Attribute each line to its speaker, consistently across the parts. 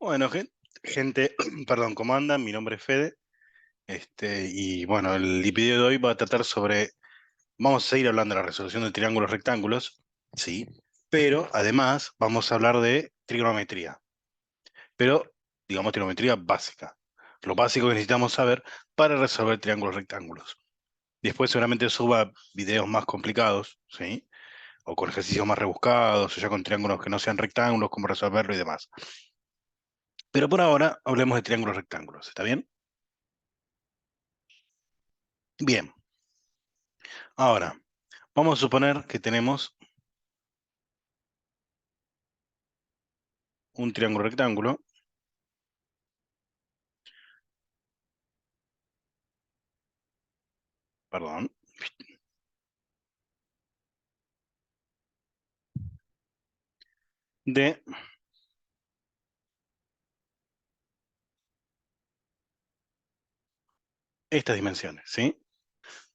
Speaker 1: Bueno, gente, perdón, ¿cómo andan? Mi nombre es Fede. Y bueno, el video de hoy va a tratar sobre, vamos a seguir hablando de la resolución de triángulos rectángulos, sí, pero además vamos a hablar de trigonometría, pero digamos trigonometría básica, lo básico que necesitamos saber para resolver triángulos rectángulos. Después seguramente suba videos más complicados, ¿sí? O con ejercicios más rebuscados, o ya con triángulos que no sean rectángulos, cómo resolverlo y demás. Pero por ahora hablemos de triángulos rectángulos, ¿está bien? Bien. Ahora, vamos a suponer que tenemos un triángulo rectángulo, perdón, de estas dimensiones, ¿sí?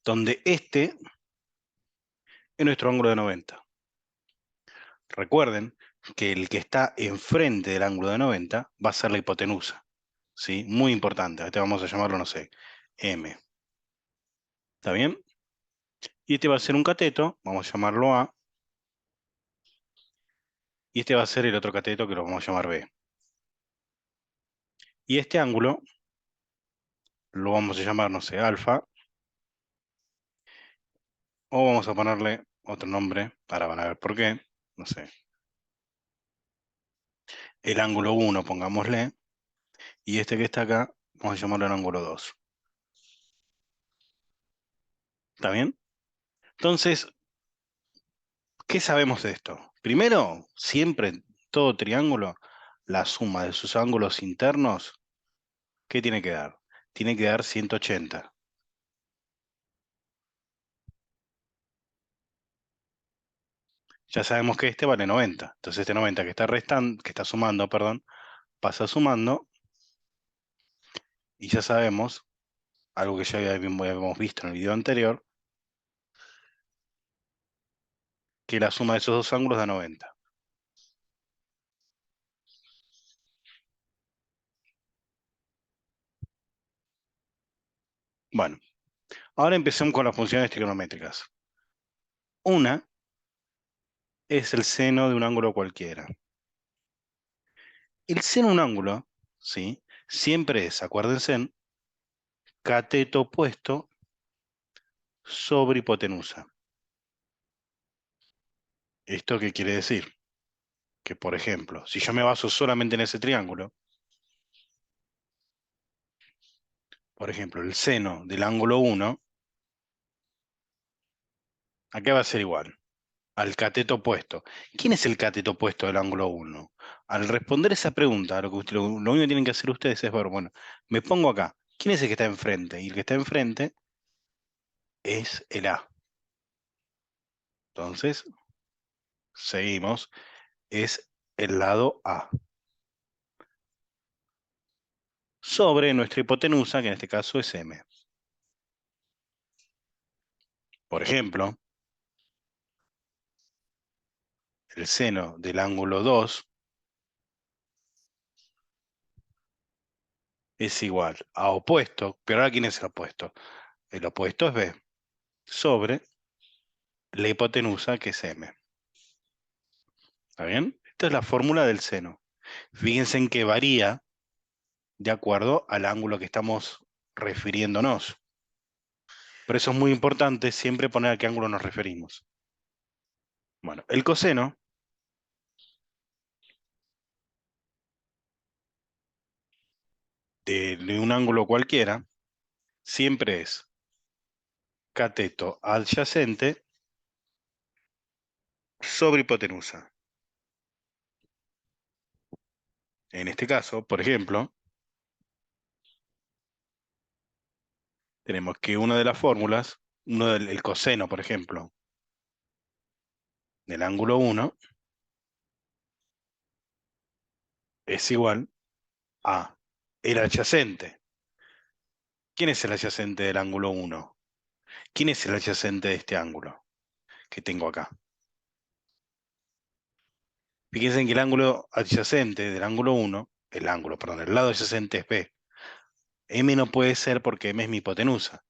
Speaker 1: Donde este es nuestro ángulo de 90. Recuerden que el que está enfrente del ángulo de 90 va a ser la hipotenusa, ¿sí? Muy importante. Este vamos a llamarlo, no sé, M. ¿Está bien? Y este va a ser un cateto, vamos a llamarlo A, y este va a ser el otro cateto que lo vamos a llamar B. Y este ángulo lo vamos a llamar, no sé, alfa, o vamos a ponerle otro nombre, ahora van a ver por qué, no sé, el ángulo 1, pongámosle, y este que está acá, vamos a llamarlo el ángulo 2. ¿Está bien? Entonces, ¿qué sabemos de esto? Primero, siempre en todo triángulo, la suma de sus ángulos internos, ¿qué tiene que dar? Tiene que dar 180. Ya sabemos que este vale 90. Entonces este 90 que está restando, que está sumando, perdón, pasa sumando, y ya sabemos, algo que ya habíamos visto en el video anterior, que la suma de esos dos ángulos da 90. Bueno, ahora empecemos con las funciones trigonométricas. Una es el seno de un ángulo cualquiera. El seno de un ángulo, ¿sí? Siempre es, acuérdense, cateto opuesto sobre hipotenusa. ¿Esto qué quiere decir? Que, por ejemplo, si yo me baso solamente en ese triángulo, por ejemplo, el seno del ángulo 1, acá va a ser igual, al cateto opuesto. ¿Quién es el cateto opuesto del ángulo 1? Al responder esa pregunta, lo único que tienen que hacer ustedes es ver, bueno, me pongo acá, ¿quién es el que está enfrente? Y el que está enfrente es el A. Entonces, seguimos, es el lado A. Sobre nuestra hipotenusa, que en este caso es M. Por ejemplo, el seno del ángulo 2 es igual a opuesto, pero ahora ¿quién es el opuesto? El opuesto es B, sobre la hipotenusa, que es M. ¿Está bien? Esta es la fórmula del seno. Fíjense en que varía de acuerdo al ángulo que estamos refiriéndonos. Por eso es muy importante siempre poner a qué ángulo nos referimos. Bueno, el coseno de un ángulo cualquiera siempre es cateto adyacente sobre hipotenusa. En este caso, por ejemplo, tenemos que una de las fórmulas, el coseno, por ejemplo, del ángulo 1 es igual a el adyacente. ¿Quién es el adyacente del ángulo 1? ¿Quién es el adyacente de este ángulo que tengo acá? Fíjense en que el ángulo adyacente del ángulo 1 el ángulo, perdón, el lado adyacente es B. M no puede ser porque M es mi hipotenusa.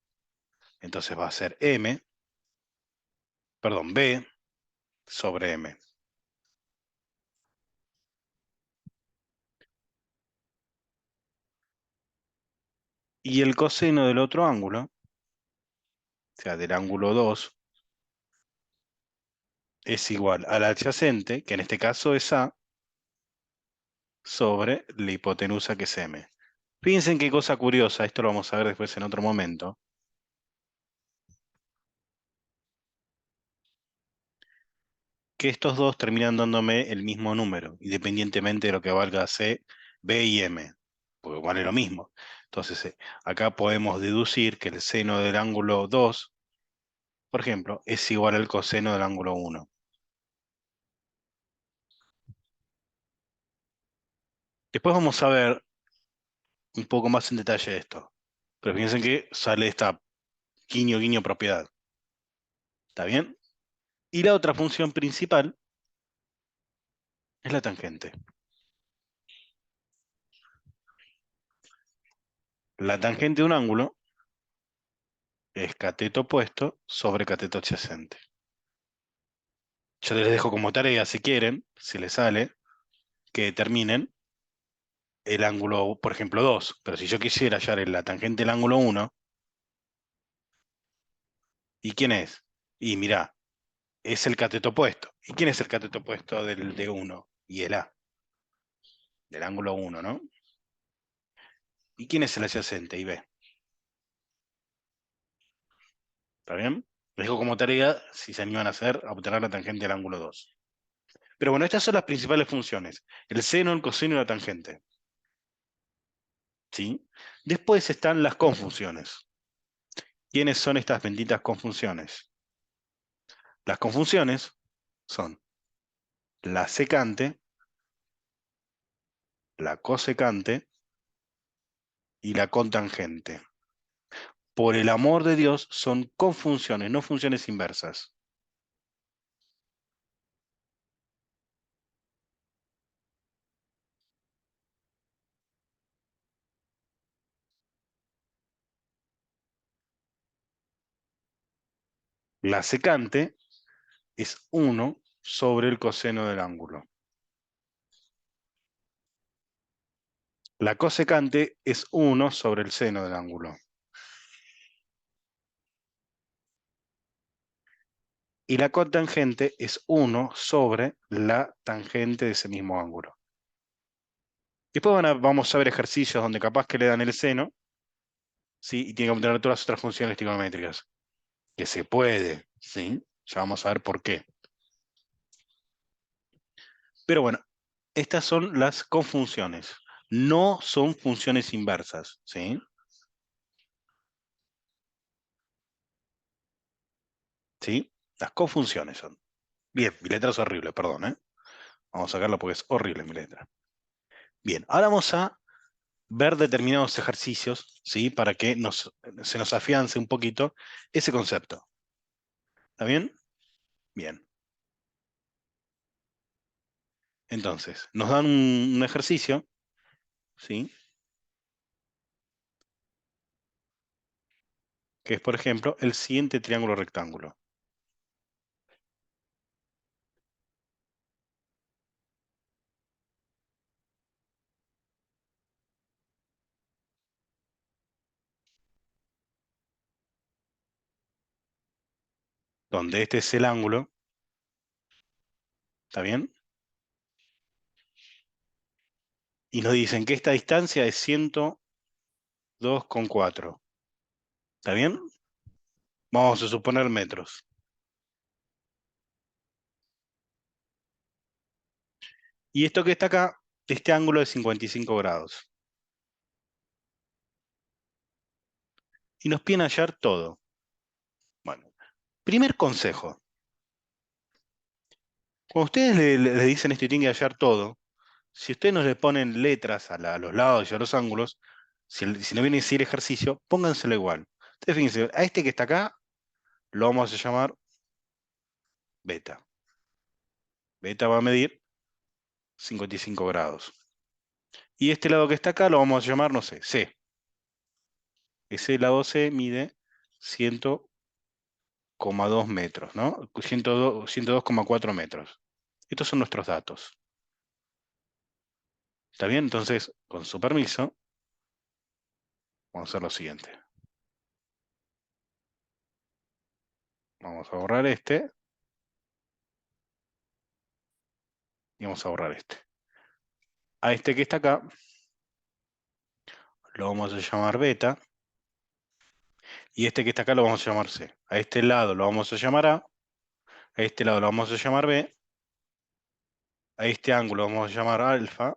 Speaker 1: Entonces va a ser B sobre M. Y el coseno del otro ángulo, o sea, del ángulo 2, es igual al adyacente, que en este caso es A, sobre la hipotenusa que es M. Fíjense en qué cosa curiosa, esto lo vamos a ver después en otro momento, que estos dos terminan dándome el mismo número, independientemente de lo que valga C, B y M, porque vale lo mismo. Entonces, acá podemos deducir que el seno del ángulo 2, por ejemplo, es igual al coseno del ángulo 1. Después vamos a ver un poco más en detalle esto. Pero fíjense que sale esta guiño guiño propiedad. ¿Está bien? Y la otra función principal es la tangente. La tangente de un ángulo es cateto opuesto sobre cateto adyacente. Yo les dejo como tarea, si quieren, si les sale, que determinen el ángulo, por ejemplo, 2. Pero si yo quisiera hallar la tangente del ángulo 1, ¿y quién es? Y mirá, es el cateto opuesto. ¿Y quién es el cateto opuesto del de 1? Y el A, del ángulo 1, ¿no? ¿Y quién es el adyacente? Y B. ¿Está bien? Les dejo como tarea, si se animan a hacer, a obtener la tangente del ángulo 2. Pero bueno, estas son las principales funciones. El seno, el coseno y la tangente. ¿Sí? Después están las confunciones. ¿Quiénes son estas benditas confunciones? Las confunciones son la secante, la cosecante y la cotangente. Por el amor de Dios, son confunciones, no funciones inversas. La secante es 1 sobre el coseno del ángulo. La cosecante es 1 sobre el seno del ángulo. Y la cotangente es 1 sobre la tangente de ese mismo ángulo. Después vamos a ver ejercicios donde capaz que le dan el seno, ¿sí? Y tiene que obtener todas las otras funciones trigonométricas. Que se puede, ¿sí? Ya vamos a ver por qué. Pero bueno, estas son las confunciones. No son funciones inversas, ¿sí? ¿Sí? Las confunciones son. Bien, mi letra es horrible, perdón, ¿eh? Vamos a sacarla porque es horrible mi letra. Bien, ahora vamos a ver determinados ejercicios, ¿sí? Para que se nos afiance un poquito ese concepto. ¿Está bien? Bien. Entonces, nos dan un ejercicio, ¿sí? Que es, por ejemplo, el siguiente triángulo rectángulo, donde este es el ángulo, ¿está bien? Y nos dicen que esta distancia es 102,4, ¿está bien? Vamos a suponer metros. Y esto que está acá, este ángulo es 55 grados. Y nos piden hallar todo. Bueno, primer consejo. Cuando ustedes le dicen esto y tienen que hallar todo, si ustedes no le ponen letras a los lados y a los ángulos, si no viene a decir ejercicio, pónganselo igual. Entonces fíjense, a este que está acá, lo vamos a llamar beta. Beta va a medir 55 grados. Y este lado que está acá lo vamos a llamar, no sé, C. Ese lado C mide 100,2 metros, ¿no? 102,4 metros. Estos son nuestros datos. ¿Está bien? Entonces, con su permiso, vamos a hacer lo siguiente. Vamos a borrar este y vamos a borrar este. A este que está acá lo vamos a llamar beta y este que está acá lo vamos a llamar C. A este lado lo vamos a llamar A, a este lado lo vamos a llamar B, a este ángulo lo vamos a llamar alfa,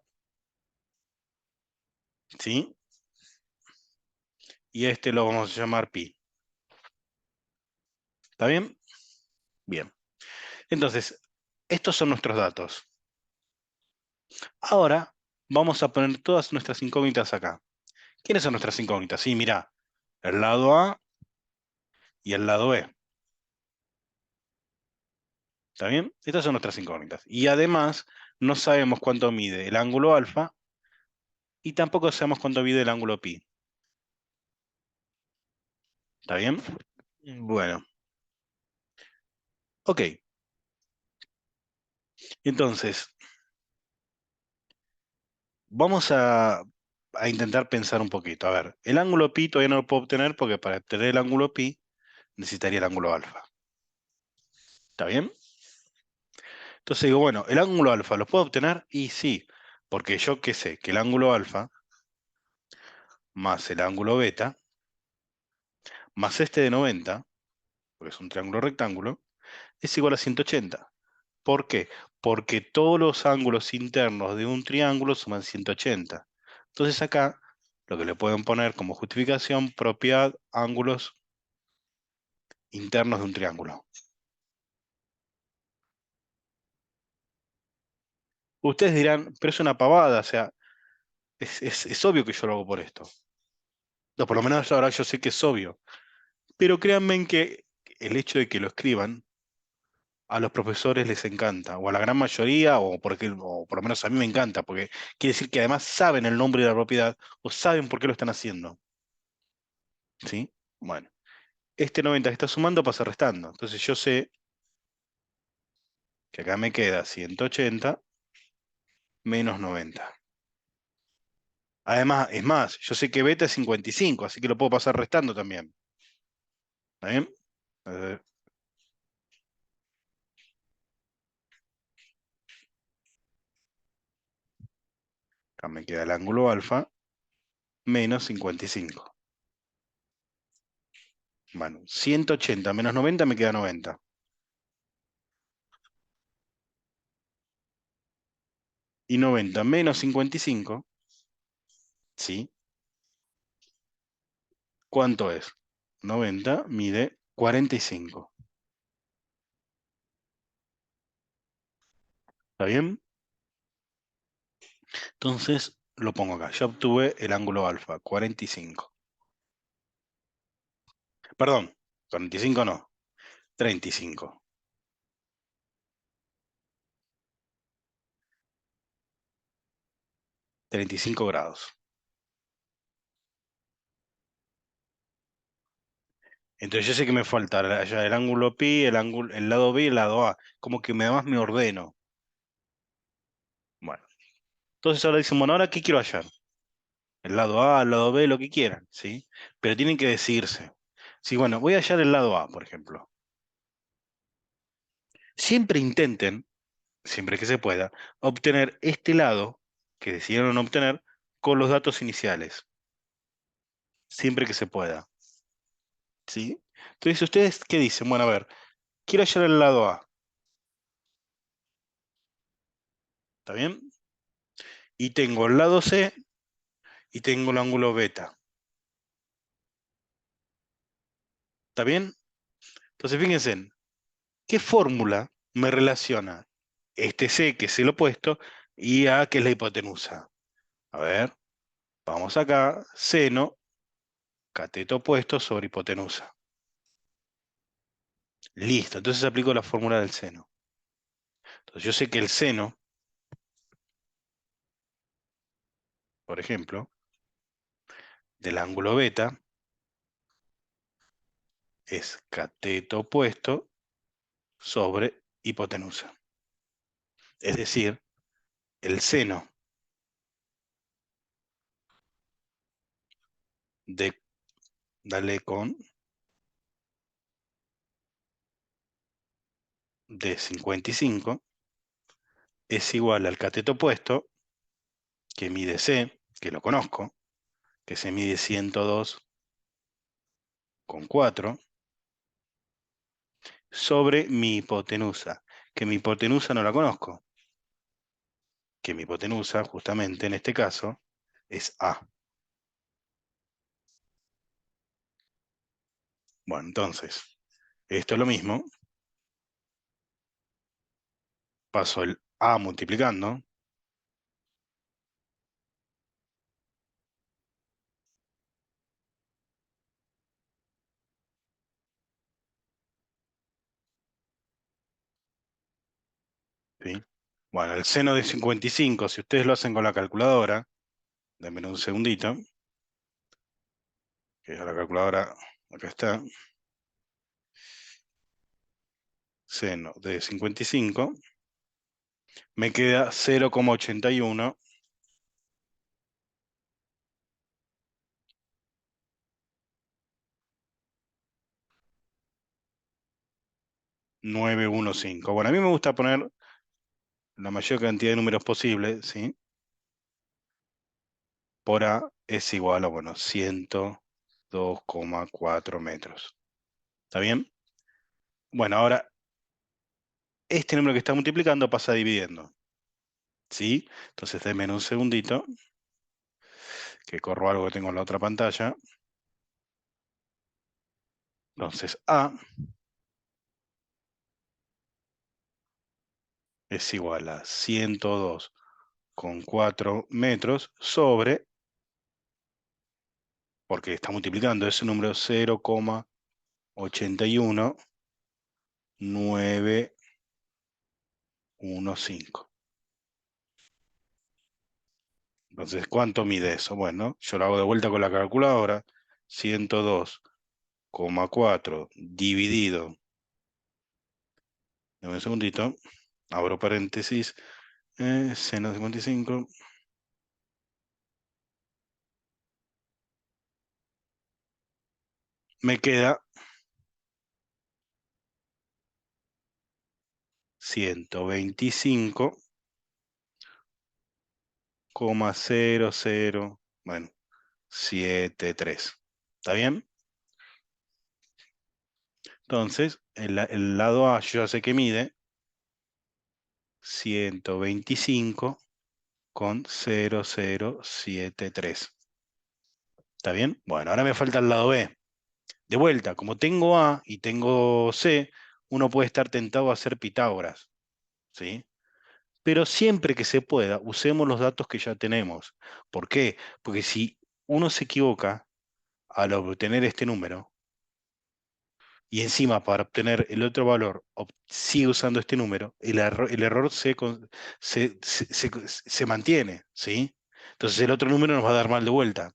Speaker 1: ¿sí? Y a este lo vamos a llamar pi. ¿Está bien? Bien. Entonces, estos son nuestros datos. Ahora vamos a poner todas nuestras incógnitas acá. ¿Quiénes son nuestras incógnitas? Sí, mira, el lado A y el lado B. ¿Está bien? Estas son nuestras incógnitas. Y además, no sabemos cuánto mide el ángulo alfa y tampoco sabemos cuánto mide el ángulo pi. ¿Está bien? Bueno, ok. Entonces, vamos a intentar pensar un poquito. A ver, el ángulo pi todavía no lo puedo obtener porque para obtener el ángulo pi necesitaría el ángulo alfa. ¿Está bien? Entonces digo, bueno, el ángulo alfa lo puedo obtener y sí, porque yo qué sé, que el ángulo alfa más el ángulo beta más este de 90, porque es un triángulo rectángulo, es igual a 180. ¿Por qué? Porque todos los ángulos internos de un triángulo suman 180. Entonces acá lo que le pueden poner como justificación, propiedad ángulos internos de un triángulo. Ustedes dirán, pero es una pavada, o sea, es obvio que yo lo hago por esto. No, por lo menos ahora yo sé que es obvio. Pero créanme en que el hecho de que lo escriban a los profesores les encanta, o a la gran mayoría, o por lo menos a mí me encanta, porque quiere decir que además saben el nombre de la propiedad o saben por qué lo están haciendo. ¿Sí? Bueno, este 90 que está sumando pasa restando. Entonces yo sé que acá me queda 180 menos 90. Además, es más, yo sé que beta es 55, así que lo puedo pasar restando también. ¿Está bien? Eh, Acá me queda el ángulo alfa menos 55. Bueno, 180 menos 90 me queda 90. Y 90 menos 55, ¿sí? ¿Cuánto es? 90 mide 45. ¿Está bien? Entonces lo pongo acá. Ya obtuve el ángulo alfa, 45. Perdón, 45 no, 35. 35 grados. Entonces yo sé que me falta ya el ángulo pi, el lado B y el lado A. Como que además me ordeno. Bueno, entonces ahora dicen, bueno, ¿ahora qué quiero hallar? El lado A, el lado B, lo que quieran, ¿sí? Pero tienen que decidirse. Sí, bueno, voy a hallar el lado A, por ejemplo. Siempre intenten, siempre que se pueda, obtener este lado que decidieron obtener con los datos iniciales. Siempre que se pueda, ¿sí? Entonces, ¿ustedes qué dicen? Bueno, a ver, quiero hallar el lado A, ¿está bien? Y tengo el lado C y tengo el ángulo beta, ¿está bien? Entonces, fíjense, ¿qué fórmula me relaciona este C, que es el opuesto, y A, que es la hipotenusa? A ver, vamos acá, seno, cateto opuesto sobre hipotenusa. Listo, entonces aplico la fórmula del seno. Entonces yo sé que el seno por ejemplo, del ángulo beta es cateto opuesto sobre hipotenusa. Es decir, el seno de, dale con, de 55 es igual al cateto opuesto, que mide C, que lo conozco, que se mide 102,4, sobre mi hipotenusa, que mi hipotenusa no la conozco, que mi hipotenusa, justamente en este caso, es A. Bueno, entonces, esto es lo mismo, paso el A multiplicando, ¿sí? Bueno, el seno de 55, si ustedes lo hacen con la calculadora, denme un segundito, que la calculadora, acá está, seno de 55, me queda 0,81, 915. Bueno, a mí me gusta poner la mayor cantidad de números posible, ¿sí? Por A es igual a, bueno, 102,4 metros. ¿Está bien? Bueno, ahora, este número que está multiplicando pasa dividiendo, ¿sí? Entonces, denme un segundito, que corro algo que tengo en la otra pantalla. Entonces, A es igual a 102,4 metros sobre, porque está multiplicando ese número, 0,81915. Entonces, ¿cuánto mide eso? Bueno, yo lo hago de vuelta con la calculadora. 102,4 dividido, dame un segundito, abro paréntesis, seno de 55, me queda 125,00, bueno, 73. ¿Está bien? Entonces, el lado A yo ya sé que mide 125,0073. ¿Está bien? Bueno, ahora me falta el lado B. De vuelta, como tengo A y tengo C, uno puede estar tentado a hacer Pitágoras, ¿sí? Pero siempre que se pueda, usemos los datos que ya tenemos. ¿Por qué? Porque si uno se equivoca al obtener este número, y encima para obtener el otro valor sigue usando este número, el error se mantiene, ¿sí? Entonces el otro número nos va a dar mal de vuelta,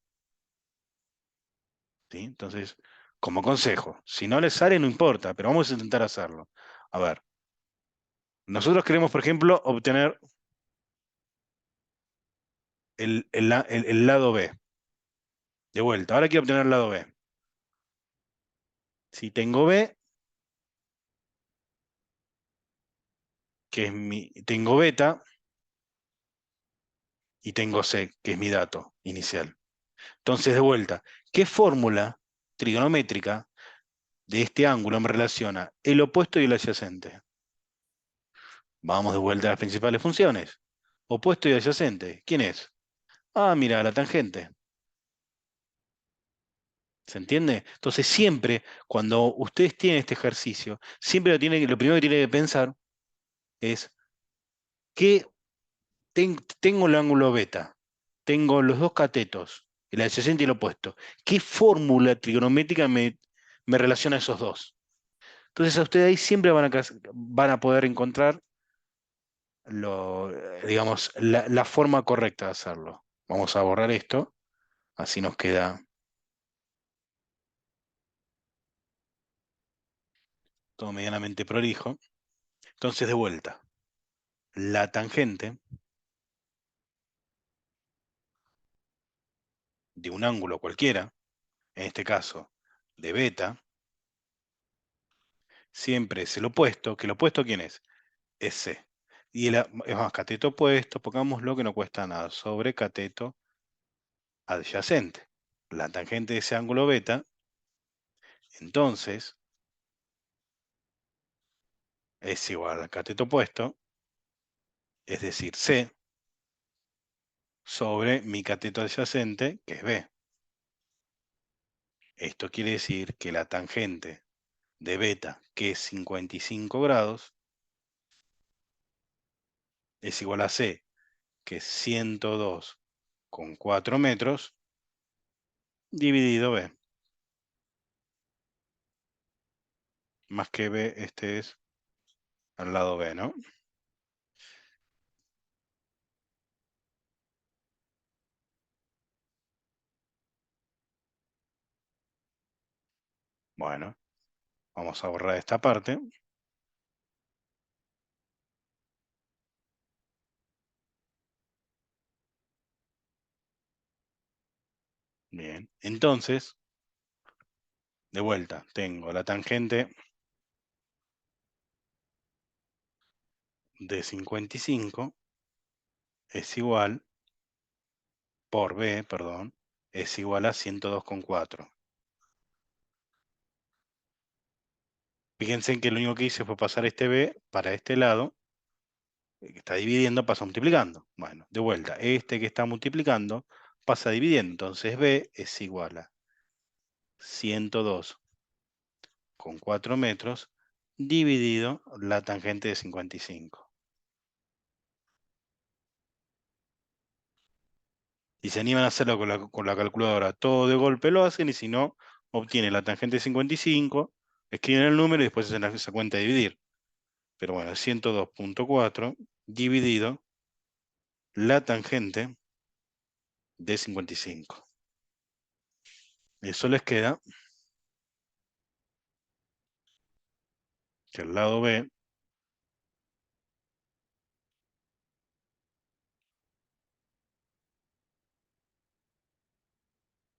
Speaker 1: ¿sí? Entonces, como consejo, si no les sale, no importa, pero vamos a intentar hacerlo. A ver, nosotros queremos, por ejemplo, obtener el lado B. De vuelta, ahora quiero obtener el lado B. Si tengo B, que es tengo beta, y tengo C, que es mi dato inicial. Entonces, de vuelta, ¿qué fórmula trigonométrica de este ángulo me relaciona el opuesto y el adyacente? Vamos de vuelta a las principales funciones. Opuesto y adyacente. ¿Quién es? Ah, mira, la tangente. ¿Se entiende? Entonces, siempre, cuando ustedes tienen este ejercicio, siempre lo primero que tienen que pensar es que tengo el ángulo beta, tengo los dos catetos, el adyacente y el opuesto. ¿Qué fórmula trigonométrica me relaciona a esos dos? Entonces a ustedes ahí siempre van a poder encontrar digamos, la forma correcta de hacerlo. Vamos a borrar esto, así nos queda todo medianamente prolijo. Entonces, de vuelta, la tangente de un ángulo cualquiera, en este caso de beta, siempre es el opuesto, que el opuesto ¿quién es? Es C. Y es más, cateto opuesto, pongámoslo que no cuesta nada, sobre cateto adyacente. La tangente de ese ángulo beta, entonces, es igual al cateto opuesto, es decir, C, sobre mi cateto adyacente, que es B. Esto quiere decir que la tangente de beta, que es 55 grados, es igual a C, que es 102,4 metros, dividido B. Más que B, este es al lado B, ¿no? Bueno, vamos a borrar esta parte. Bien, entonces, de vuelta, tengo la tangente de 55 es igual, por B, perdón, es igual a 102,4. Fíjense que lo único que hice fue pasar este B para este lado, que está dividiendo, pasa multiplicando. Bueno, de vuelta, este que está multiplicando pasa dividiendo, entonces B es igual a 102,4 metros dividido la tangente de 55. Y se animan a hacerlo con la calculadora, todo de golpe lo hacen y si no, obtienen la tangente de 55, escriben el número y después hacen esa cuenta de dividir. Pero bueno, 102,4 dividido la tangente de 55. Eso les queda que el lado B,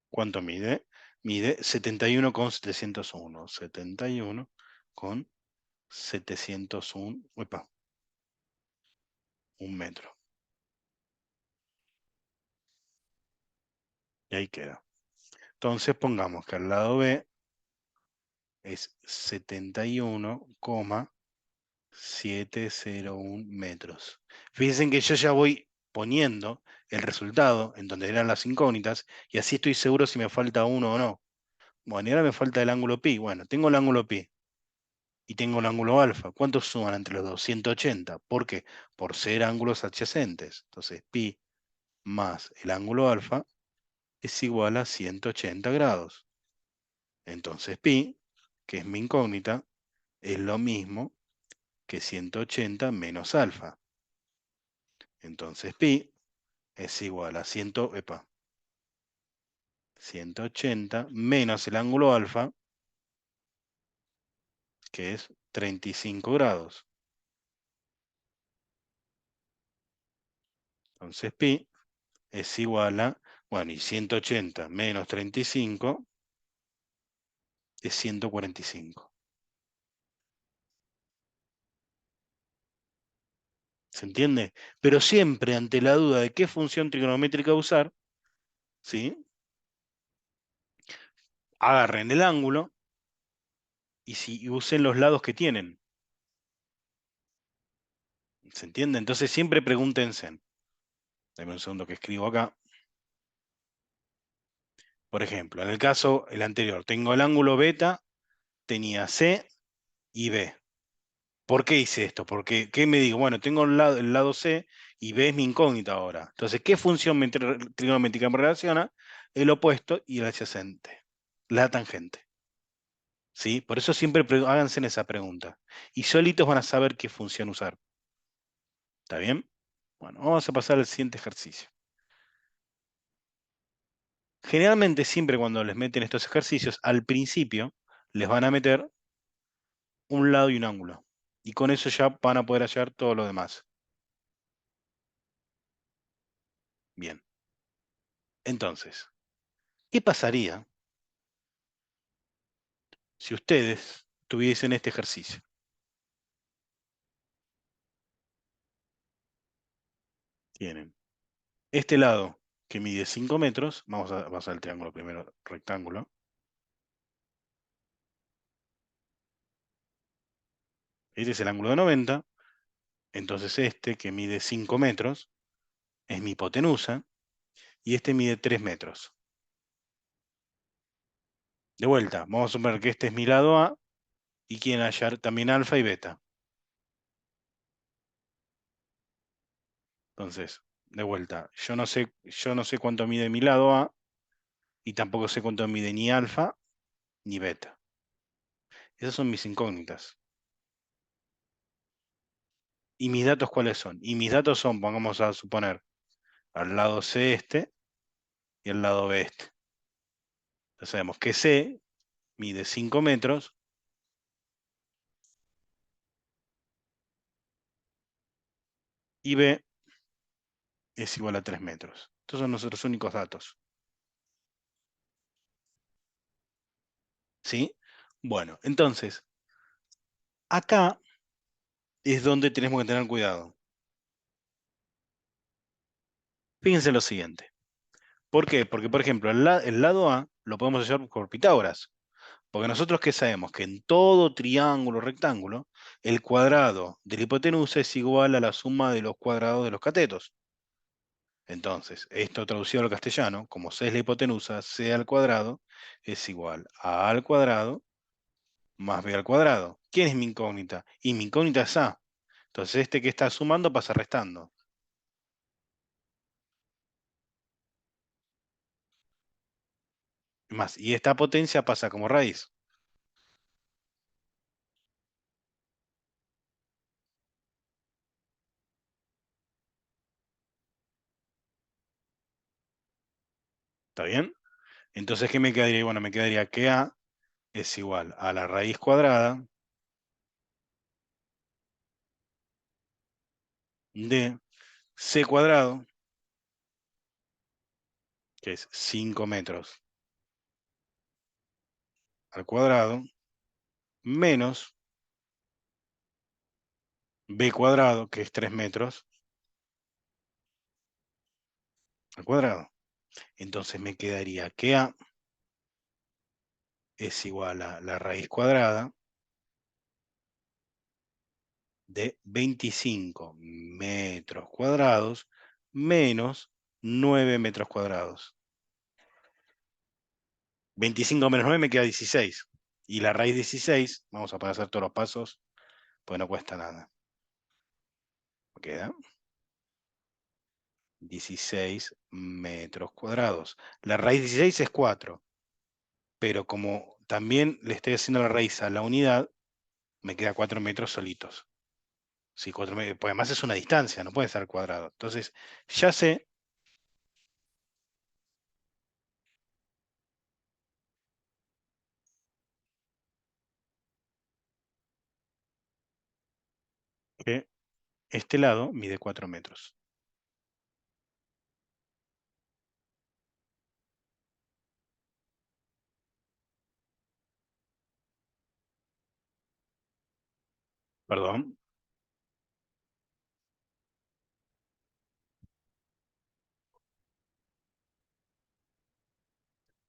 Speaker 1: ¿cuánto mide? Mide 71,701. 71,701, uepa, 1 metro. Y ahí queda. Entonces pongamos que al lado B es 71,701 metros. Fíjense que yo ya voy poniendo el resultado en donde eran las incógnitas y así estoy seguro si me falta uno o no. Bueno, y ahora me falta el ángulo pi. Bueno, tengo el ángulo pi y tengo el ángulo alfa. ¿Cuántos suman entre los dos? 180. ¿Por qué? Por ser ángulos adyacentes. Entonces, pi más el ángulo alfa es igual a 180 grados. Entonces, pi, que es mi incógnita, es lo mismo que 180 menos alfa. Entonces, pi es igual a 180 menos el ángulo alfa, que es 35 grados. Entonces, pi es igual a, bueno, y 180 menos 35 es 145. ¿Se entiende? Pero siempre ante la duda de qué función trigonométrica usar, ¿sí? Agarren el ángulo y usen los lados que tienen. ¿Se entiende? Entonces siempre pregúntense. Dame un segundo que escribo acá. Por ejemplo, en el caso, el anterior, tengo el ángulo beta, tenía C y B. ¿Por qué hice esto? Porque, ¿qué me digo? Bueno, tengo el lado C y B es mi incógnita ahora. Entonces, ¿qué función trigonométrica me relaciona? El opuesto y el adyacente. La tangente. ¿Sí? Por eso siempre háganse en esa pregunta. Y solitos van a saber qué función usar. ¿Está bien? Bueno, vamos a pasar al siguiente ejercicio. Generalmente siempre cuando les meten estos ejercicios, al principio les van a meter un lado y un ángulo. Y con eso ya van a poder hallar todo lo demás. Bien. Entonces, ¿qué pasaría si ustedes tuviesen este ejercicio? Tienen este lado que mide 5 metros. Vamos a pasar el triángulo primero, rectángulo. Este es el ángulo de 90. Entonces este que mide 5 metros es mi hipotenusa. Y este mide 3 metros. De vuelta, vamos a suponer que este es mi lado A y quieren hallar también alfa y beta. Entonces, de vuelta, yo no sé cuánto mide mi lado A y tampoco sé cuánto mide ni alfa ni beta. Esas son mis incógnitas. ¿Y mis datos cuáles son? Y mis datos son, vamos a suponer, al lado C este y al lado B este. Entonces sabemos que C mide 5 metros y B es igual a 3 metros. Estos son nuestros únicos datos. ¿Sí? Bueno, entonces, acá es donde tenemos que tener cuidado. Fíjense lo siguiente. ¿Por qué? Porque, por ejemplo, el lado A lo podemos hallar por Pitágoras. Porque nosotros qué sabemos que en todo triángulo rectángulo, el cuadrado de la hipotenusa es igual a la suma de los cuadrados de los catetos. Entonces, esto traducido al castellano, como C es la hipotenusa, C al cuadrado es igual a al cuadrado más B al cuadrado. ¿Quién es mi incógnita? Y mi incógnita es A. Entonces, este que está sumando pasa restando. Más, y esta potencia pasa como raíz. ¿Está bien? Entonces, ¿qué me quedaría? Bueno, me quedaría que A es igual a la raíz cuadrada de C cuadrado, que es 5 metros al cuadrado, menos B cuadrado, que es 3 metros al cuadrado. Entonces me quedaría que A es igual a la raíz cuadrada de 25 metros cuadrados menos 9 metros cuadrados. 25 menos 9 me queda 16. Y la raíz 16, vamos a poder hacer todos los pasos, pues no cuesta nada. Me queda 16 metros cuadrados. La raíz 16 es 4, pero como también le estoy haciendo la raíz a la unidad, me queda 4 metros solitos. Sí, 4 metros, pues además es una distancia, no puede ser cuadrado. Entonces, ya sé que este lado mide 4 metros. Perdón.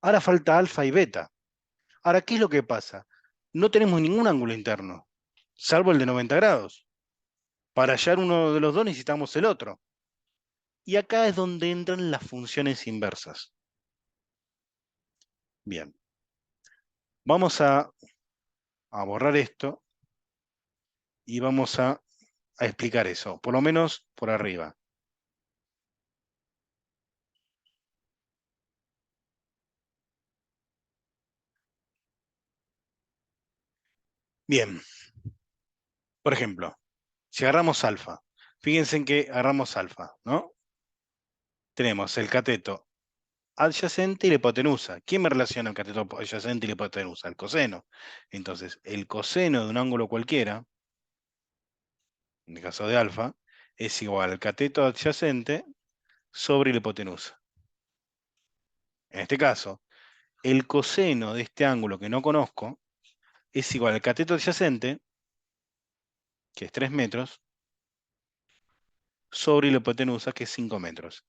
Speaker 1: Ahora falta alfa y beta. Ahora, ¿qué es lo que pasa? No tenemos ningún ángulo interno, salvo el de 90 grados. Para hallar uno de los dos necesitamos el otro. Y acá es donde entran las funciones inversas. Bien, vamos a borrar esto y vamos a explicar eso, por lo menos por arriba. Bien, por ejemplo, si agarramos alfa, fíjense en que agarramos alfa, ¿no? Tenemos el cateto adyacente y la hipotenusa. ¿Quién me relaciona el cateto adyacente y la hipotenusa? El coseno. Entonces, el coseno de un ángulo cualquiera, en el caso de alfa, es igual al cateto adyacente sobre la hipotenusa. En este caso, el coseno de este ángulo que no conozco es igual al cateto adyacente, que es 3 metros, sobre la hipotenusa, que es 5 metros.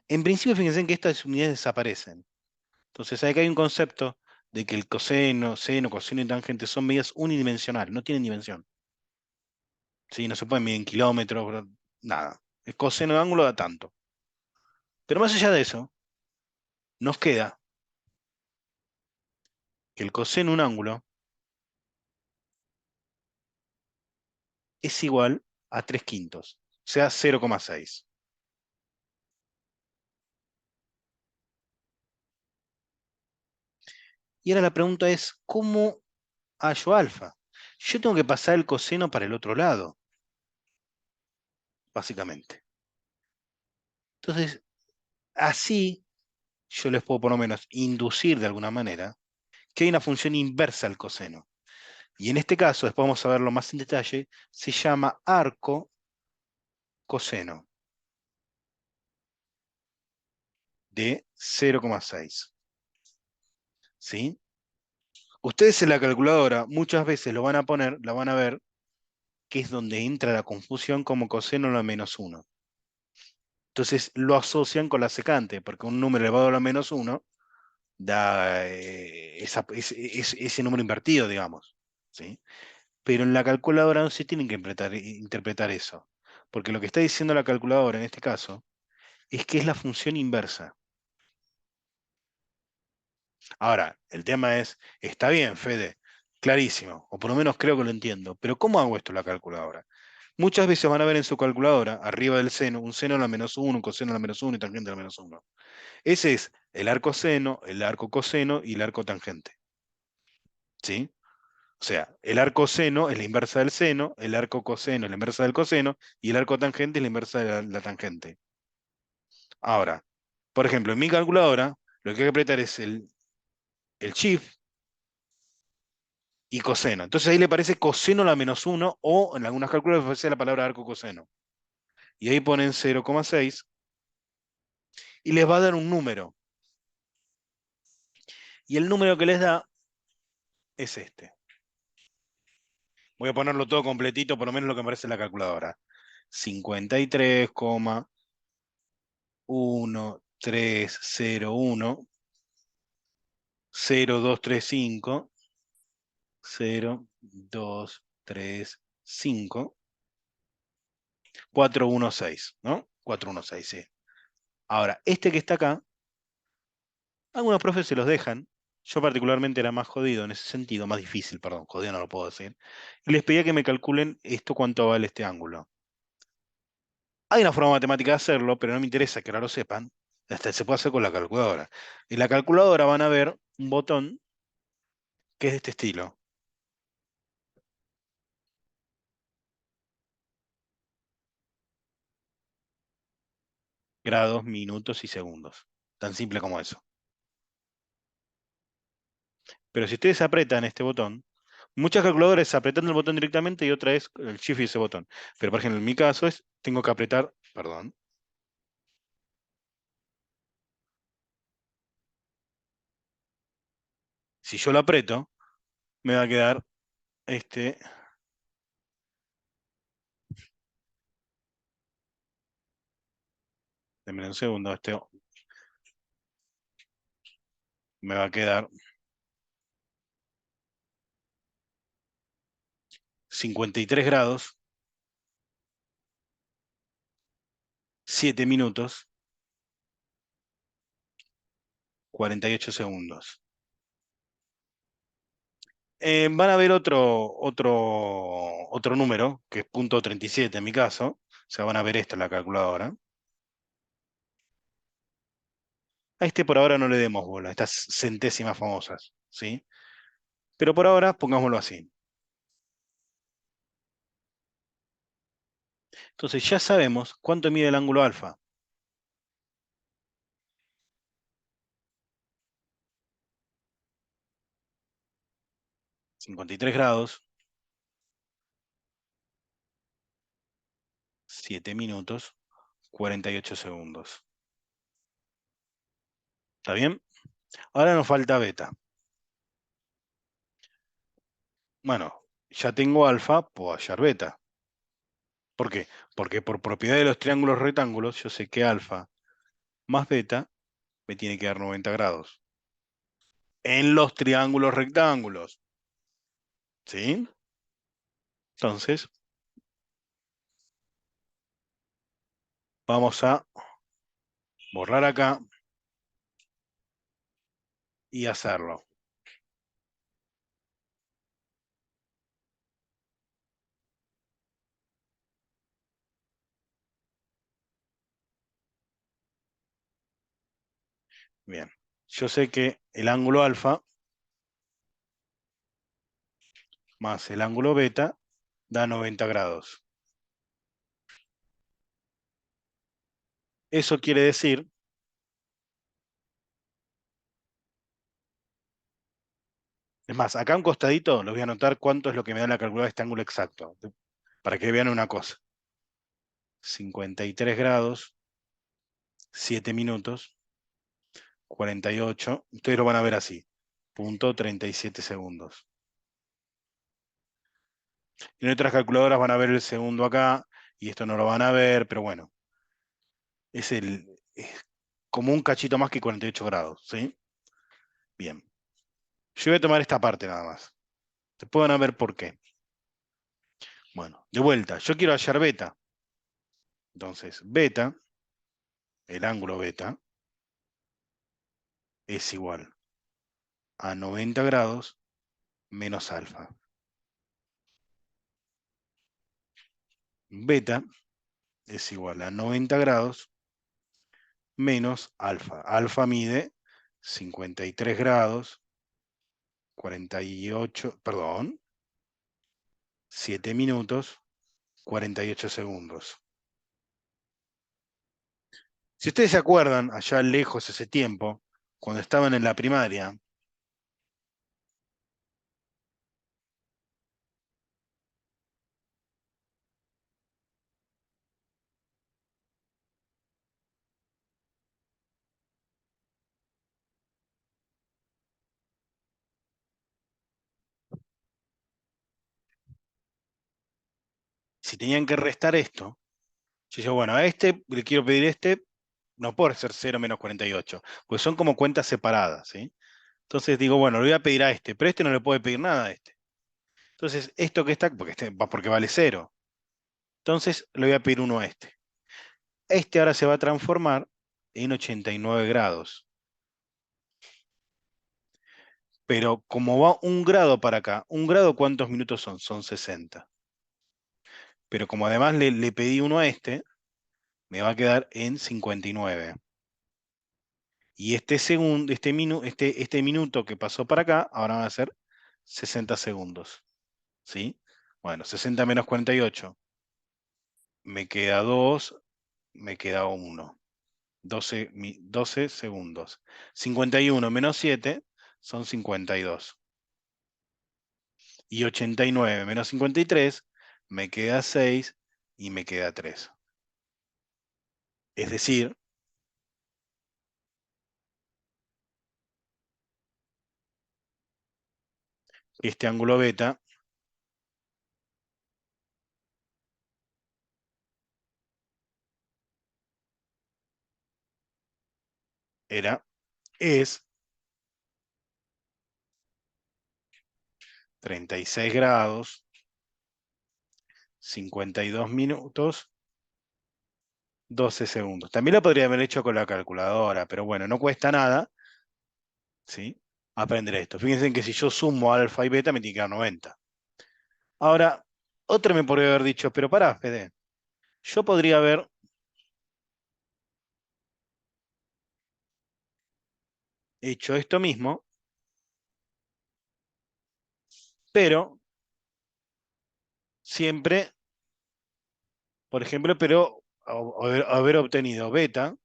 Speaker 1: En principio, fíjense en que estas unidades desaparecen. Entonces, acá hay un concepto de que el coseno, seno, coseno y tangente son medidas unidimensionales, no tienen dimensión. ¿Sí? No se pueden medir en kilómetros, nada. El coseno de ángulo da tanto. Pero más allá de eso, nos queda que el coseno de un ángulo es igual a 3 quintos, o sea, 0,6. Y ahora la pregunta es, ¿cómo hallo alfa? Yo tengo que pasar el coseno para el otro lado, básicamente. Entonces, así yo les puedo por lo menos inducir de alguna manera que hay una función inversa al coseno. Y en este caso, después vamos a verlo más en detalle, se llama arco coseno de 0,6. ¿Sí? Ustedes en la calculadora muchas veces lo van a poner, la van a ver, que es donde entra la confusión como coseno a la menos 1. Entonces lo asocian con la secante, porque un número elevado a la menos 1 da ese número invertido, digamos. ¿Sí? Pero en la calculadora no se tienen que interpretar eso, porque lo que está diciendo la calculadora en este caso es que es la función inversa. Ahora, el tema es, está bien, Fede, clarísimo, o por lo menos creo que lo entiendo, pero ¿cómo hago esto en la calculadora? Muchas veces van a ver en su calculadora, arriba del seno, un seno a la menos 1, un coseno a la menos 1 y tangente a la menos 1. Ese es el arco seno, el arco coseno y el arco tangente. ¿Sí? O sea, el arco seno es la inversa del seno, el arco coseno es la inversa del coseno y el arco tangente es la inversa de la tangente. Ahora, por ejemplo, en mi calculadora, lo que hay que apretar es el shift y coseno. Entonces ahí le parece coseno a la menos 1 o en algunas calculadoras aparece la palabra arco coseno. Y ahí ponen 0,6 y les va a dar un número. Y el número que les da es este. Voy a ponerlo todo completito, por lo menos lo que me aparece en la calculadora. 53,1301, 0235, 0235, 416, ¿no? 416, sí. Ahora, este que está acá, algunos profes se los dejan. Yo particularmente era más jodido en ese sentido, más difícil, perdón, jodido no lo puedo decir. Y les pedía que me calculen esto cuánto vale este ángulo. Hay una forma matemática de hacerlo, pero no me interesa que ahora lo sepan. Hasta se puede hacer con la calculadora. En la calculadora van a ver un botón que es de este estilo. Grados, minutos y segundos. Tan simple como eso. Pero si ustedes apretan este botón, muchas calculadoras apretando el botón directamente y otra es el shift y ese botón. Pero por ejemplo, en mi caso es, tengo que apretar, perdón, si yo lo aprieto, me va a quedar este, denme un segundo, este me va a quedar 53 grados, 7 minutos, 48 segundos. Van a ver otro número, que es punto 37 en mi caso. O sea, van a ver esto en la calculadora. A este por ahora no le demos bola, estas centésimas famosas, ¿sí? Pero por ahora pongámoslo así. Entonces ya sabemos cuánto mide el ángulo alfa. 53 grados, 7 minutos, 48 segundos. ¿Está bien? Ahora nos falta beta. Bueno, ya tengo alfa, puedo hallar beta. ¿Por qué? Porque por propiedad de los triángulos rectángulos, yo sé que alfa más beta me tiene que dar 90 grados. En los triángulos rectángulos. ¿Sí? Entonces, vamos a borrar acá y hacerlo. Bien. Yo sé que el ángulo alfa más el ángulo beta da 90 grados. Eso quiere decir, es más, acá a un costadito les voy a anotar cuánto es lo que me da la calculadora de este ángulo exacto, para que vean una cosa. 53 grados, 7 minutos, 48, ustedes lo van a ver así, punto 37 segundos. En otras calculadoras van a ver el segundo acá, y esto no lo van a ver, pero bueno, es como un cachito más que 48 grados, ¿sí? Bien. Yo voy a tomar esta parte nada más. Después van a ver por qué. Bueno, de vuelta, yo quiero hallar beta. Entonces, beta, el ángulo beta, es igual a 90 grados menos alfa. Beta es igual a 90 grados menos alfa. Alfa mide 53 grados, 48, perdón, 7 minutos, 48 segundos. Si ustedes se acuerdan, allá lejos ese tiempo, cuando estaban en la primaria, si tenían que restar esto, yo decía, bueno, a este le quiero pedir este, no puede ser 0 menos 48, pues son como cuentas separadas, ¿sí? Entonces digo, bueno, le voy a pedir a este, pero este no le puede pedir nada a este. Entonces, esto que está, porque vale 0. Entonces, le voy a pedir uno a este. Este ahora se va a transformar en 89 grados. Pero como va un grado para acá, un grado, ¿cuántos minutos son? Son 60. Pero como además le pedí uno a este, me va a quedar en 59. Y este minuto que pasó para acá, ahora van a ser 60 segundos. ¿Sí? Bueno, 60 menos 48. Me queda 2, me queda 1. 12 segundos. 51 menos 7 son 52. Y 89 menos 53 me queda 6 y me queda 3. Es decir, este ángulo beta es 36 grados, 52 minutos, 12 segundos. También lo podría haber hecho con la calculadora, pero bueno, no cuesta nada, ¿sí? Aprender esto. Fíjense que si yo sumo alfa y beta me tiene que dar 90. Ahora, otro me podría haber dicho, pero pará, Fede, yo podría haber hecho esto mismo, pero siempre, por ejemplo, pero haber obtenido beta,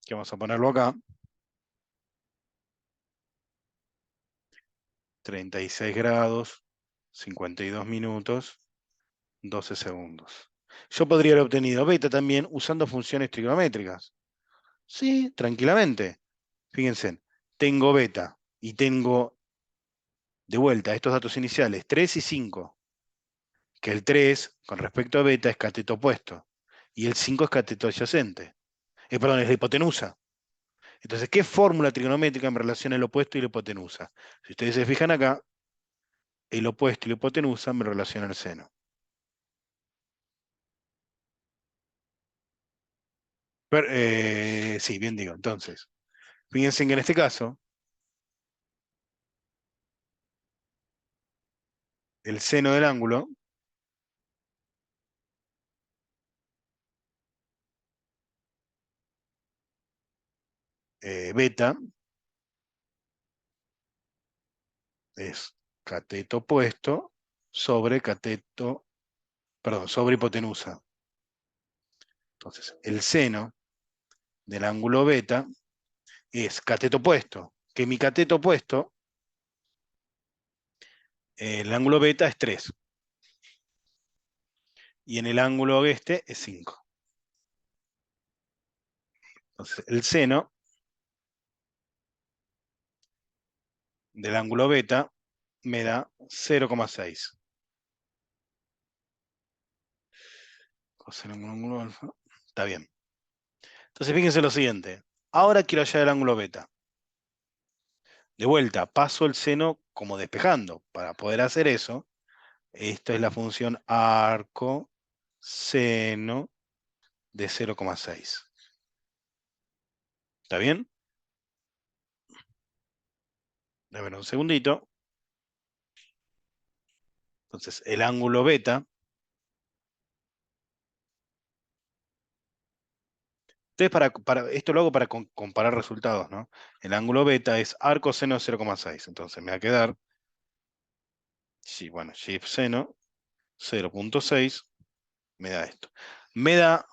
Speaker 1: que vamos a ponerlo acá, 36 grados, 52 minutos, 12 segundos. Yo podría haber obtenido beta también usando funciones trigonométricas. Sí, tranquilamente. Fíjense, tengo beta y tengo de vuelta estos datos iniciales, 3 y 5, que el 3 con respecto a beta es cateto opuesto y el 5 es cateto adyacente. Perdón, es la hipotenusa. Entonces, ¿qué fórmula trigonométrica en relación al opuesto y la hipotenusa? Si ustedes se fijan acá, el opuesto y la hipotenusa me relacionan al seno. Sí, bien digo. Entonces, fíjense que en este caso, el seno del ángulo beta es cateto opuesto sobre cateto, perdón, sobre hipotenusa. Entonces, el seno del ángulo beta es cateto opuesto, que mi cateto opuesto, el ángulo beta es 3 y en el ángulo este es 5. Entonces, el seno del ángulo beta me da 0,6. Coseno del ángulo alfa. Está bien. Entonces, fíjense lo siguiente. Ahora quiero hallar el ángulo beta. De vuelta, paso el seno como despejando. Para poder hacer eso, esta es la función arco seno de 0,6. ¿Está bien? A ver, un segundito. Entonces, el ángulo beta. Entonces, esto lo hago para comparar resultados, ¿no? El ángulo beta es arco seno de 0,6. Entonces, me va a quedar, sí, bueno, shift seno 0,6 me da esto. Me da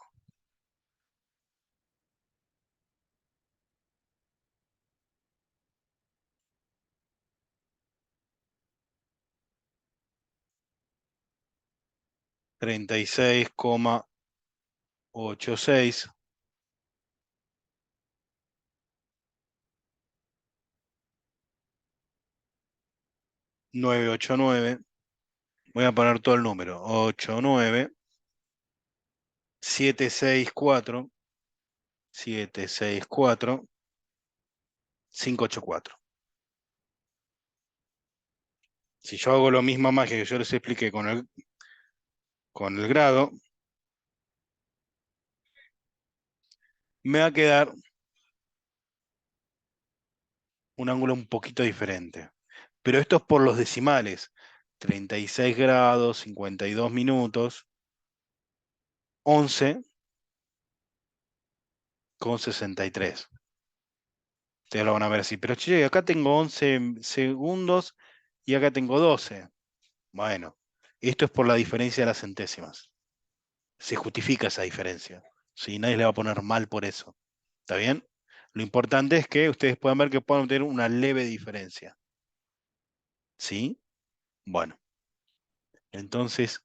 Speaker 1: 36,86 989. Voy a poner todo el número. 89 764 764 584. Si yo hago la misma magia que yo les expliqué con el grado, me va a quedar un ángulo un poquito diferente. Pero esto es por los decimales. 36 grados, 52 minutos, 11,63. Ustedes lo van a ver así. Pero che, acá tengo 11 segundos y acá tengo 12. Bueno, esto es por la diferencia de las centésimas. Se justifica esa diferencia. ¿Sí? Nadie le va a poner mal por eso. ¿Está bien? Lo importante es que ustedes puedan ver que pueden tener una leve diferencia. ¿Sí? Bueno, entonces,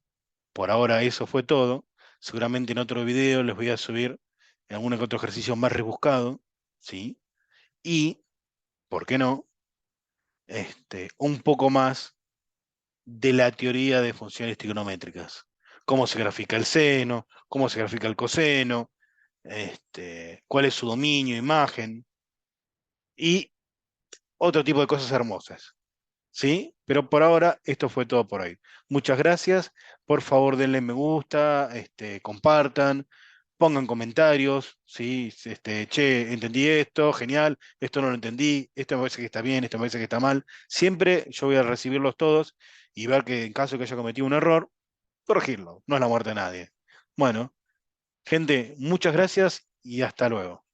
Speaker 1: por ahora eso fue todo. Seguramente en otro video les voy a subir algún que otro ejercicio más rebuscado. ¿Sí? Y, ¿por qué no? Un poco más de la teoría de funciones trigonométricas. Cómo se grafica el seno, cómo se grafica el coseno, cuál es su dominio, imagen, y otro tipo de cosas hermosas. ¿Sí? Pero por ahora esto fue todo por hoy. Muchas gracias. Por favor, denle me gusta, compartan, pongan comentarios, ¿sí? Che, entendí esto, genial, esto no lo entendí, esto me parece que está bien, esto me parece que está mal. Siempre yo voy a recibirlos todos y ver que en caso que haya cometido un error, corregirlo. No es la muerte de nadie. Bueno, gente, muchas gracias y hasta luego.